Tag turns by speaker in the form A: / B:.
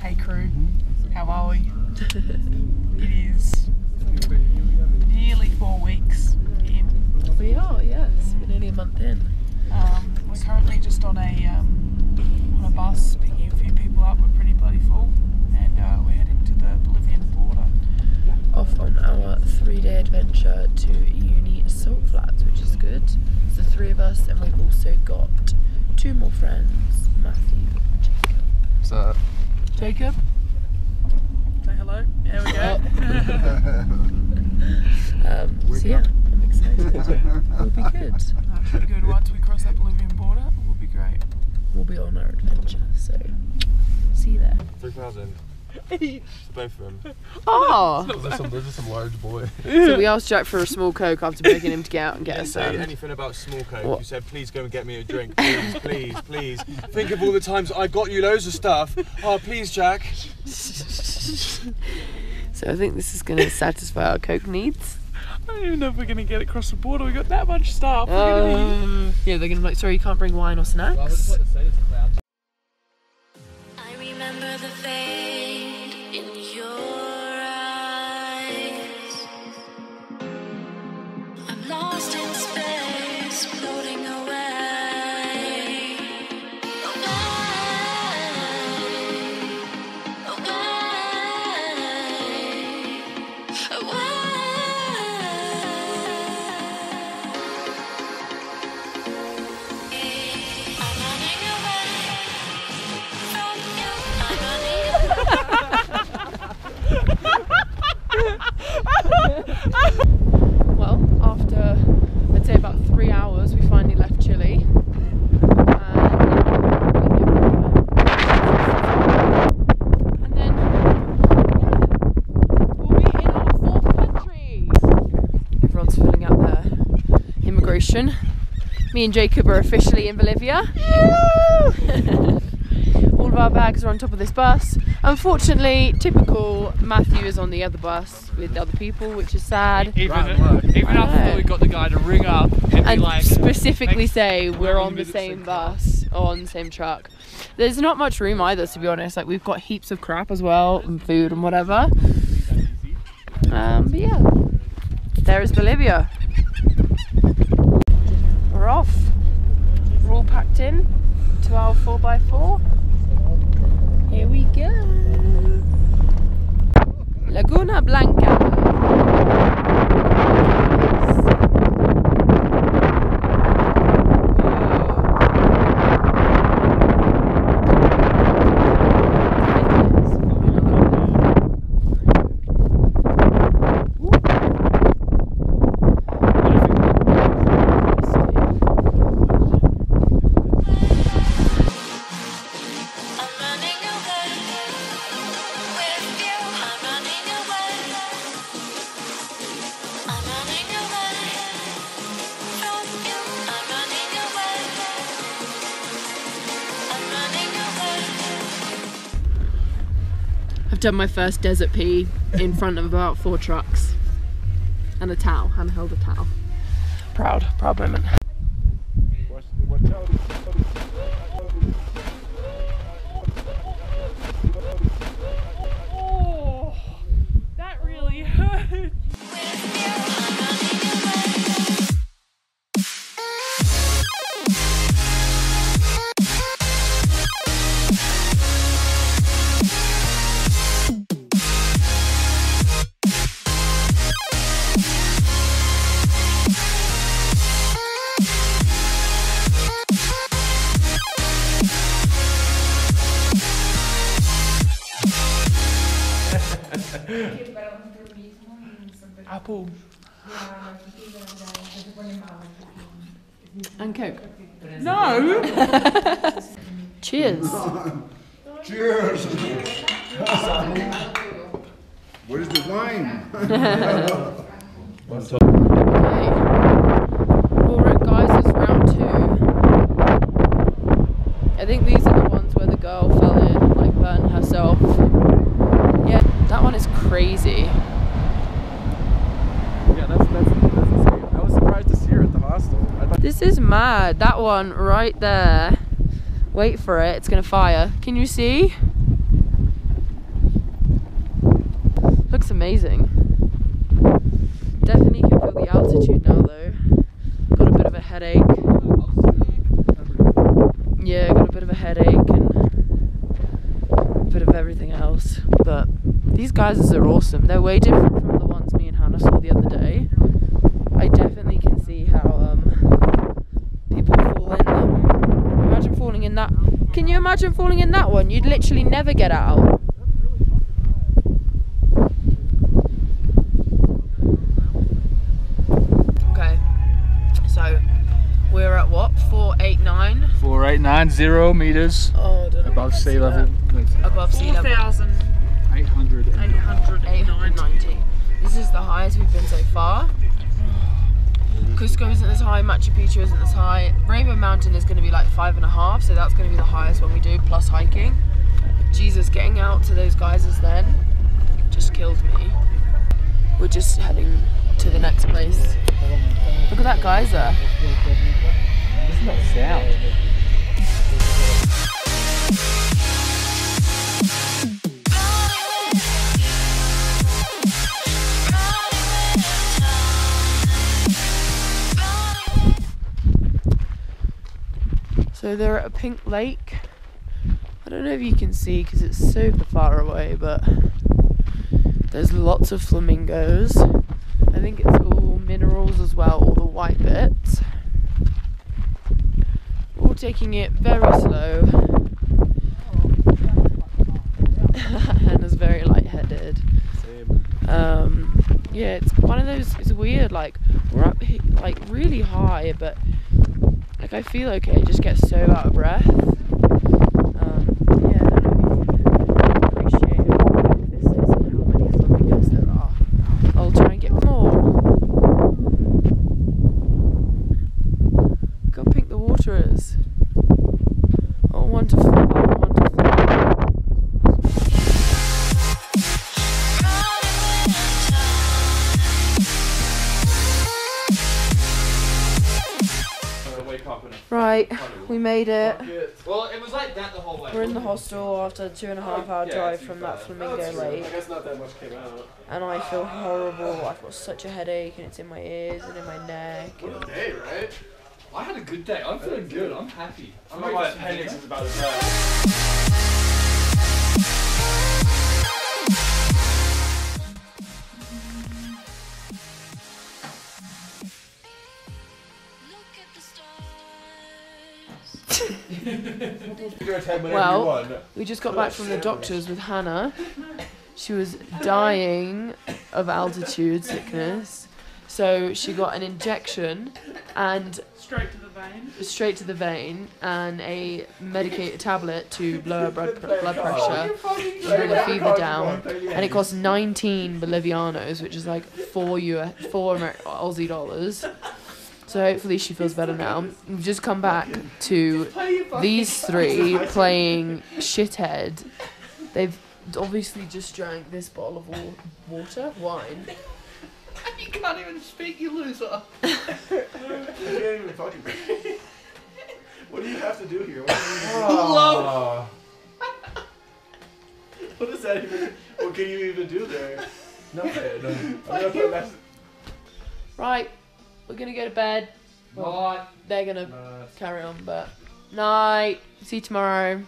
A: Hey crew, how are we? It is nearly 4 weeks in.
B: We are, yes. We're nearly a month in.
A: We're currently just on a bus picking a few people up. We're pretty bloody full, and we're heading to the Bolivian border.
B: Off on our 3-day adventure to Uyuni salt flats, which is good. It's the 3 of us, and we've also got 2 more friends, Matthew and Jacob.
C: What's up?
B: Jacob?
A: Say hello. There we go.
B: So yeah, I'm excited. It'll be good.
A: Pretty good. Once we cross that Bolivian border, it will be great.
B: We'll be on our adventure, so see you there.
C: 3,000. Both of them.
B: Oh!
C: Those are some large boys.
B: So we asked Jack for a small Coke after begging him to get out and get us
C: Say anything about small Coke.
B: What?
C: You said, please go and get me a drink. Please, please, please. Think of all the times I got you loads of stuff. Oh, please, Jack.
B: So I think this is going to satisfy our Coke needs.
A: I don't even know if we're going to get across the border. We got that much stuff.
B: Yeah, they're going to be like, sorry, you can't bring wine or snacks.
D: I remember the fade in your eyes. I'm lost in space, floating away. Away.
B: Well, after I'd say about 3 hours, we finally left Chile. And then, we'll be in our 4th country. Everyone's filling out their immigration. Me and Jacob are officially in Bolivia. All of our bags are on top of this bus. Unfortunately, typical, Matthew is on the other bus with other people, which is sad.
E: Even after we got the guy to ring up and be like,
B: specifically say we're on the same bus or on the same truck. There's not much room either, to be honest. Like, we've got heaps of crap as well, and food and whatever. But yeah, there is Bolivia. We're off. We're all packed in to our 4x4. Here we go. Laguna Blanca. I've done my first desert pee in front of about 4 trucks. And a towel. Hannah held a towel. Proud moment.
A: Oh, that really hurt. Apple.
B: And Coke.
A: No!
B: Cheers.
F: Cheers! Where's the wine?
B: Okay. Alright guys, it's round 2. I think these are the ones where the girl fell in and like burned herself. Yeah, that one is crazy.
C: Yeah, that's insane. I was surprised to see her at the hostel.
B: This is mad. That one right there. Wait for it, it's gonna fire. Can you see? amazing. Definitely can feel the altitude now though. Got a bit of a headache. Yeah, got a bit of a headache and a bit of everything else. But these geysers are awesome. They're way different from the ones me and Hannah saw the other day. I definitely can see how people fall in them. Imagine falling in that. Can you imagine falling in that one? You'd literally never get out. Okay, so we're at what? 489?
E: 4890 meters
B: Oh, I don't know
E: above sea level.
B: above sea level. 890. This is the highest we've been so far. Cusco isn't as high, Machu Picchu isn't as high. Rainbow Mountain is going to be like 5.5, so that's going to be the highest one we do, plus hiking. Jesus, getting out to those geysers then just killed me. We're just heading to the next place. Look at that geyser.
E: Isn't that sound?
B: So they're at a pink lake. I don't know if you can see because it's super far away, but there's lots of flamingos. I think it's all minerals as well, all the white bits. We're all taking it very slow. Hannah's very lightheaded.
C: Same.
B: Yeah, it's one of those, it's weird, like we're up like really high, but like I feel okay, just get so out of breath. Yeah, I don't know if you can appreciate how big this is and how many flamingos there are. I'll try and get more. Look how pink the water is. Oh, wonderful. Oh, wonderful. Right, we made it.
C: Well, it was like that the whole way.
B: We're in the hostel after a 2.5-hour drive from that flamingo lake.
C: I guess not that much came out.
B: And I feel horrible. I've got such a headache and it's in my ears and in my neck.
C: What a day, right?
E: I had a good day. I'm feeling good. I'm happy.
C: I'm not my appendix is about as bad.
B: Well, we just got back from the doctors with Hannah. She was dying of altitude sickness. So she got an injection and
A: Straight to the vein.
B: straight to the vein and a medicated tablet to lower blood pressure and bring the fever down. And it cost 19 Bolivianos, which is like 4 Aussie dollars. So hopefully she feels better now. We've just come back to these three playing shithead. They've obviously just drank this bottle of wine.
E: You can't even speak, you loser.
C: You can't even fucking. What do you have to do here? What What does that even? What can you even do there? Nothing.
B: Right, we're gonna go to bed. Well, they're gonna carry on, but night. See you tomorrow.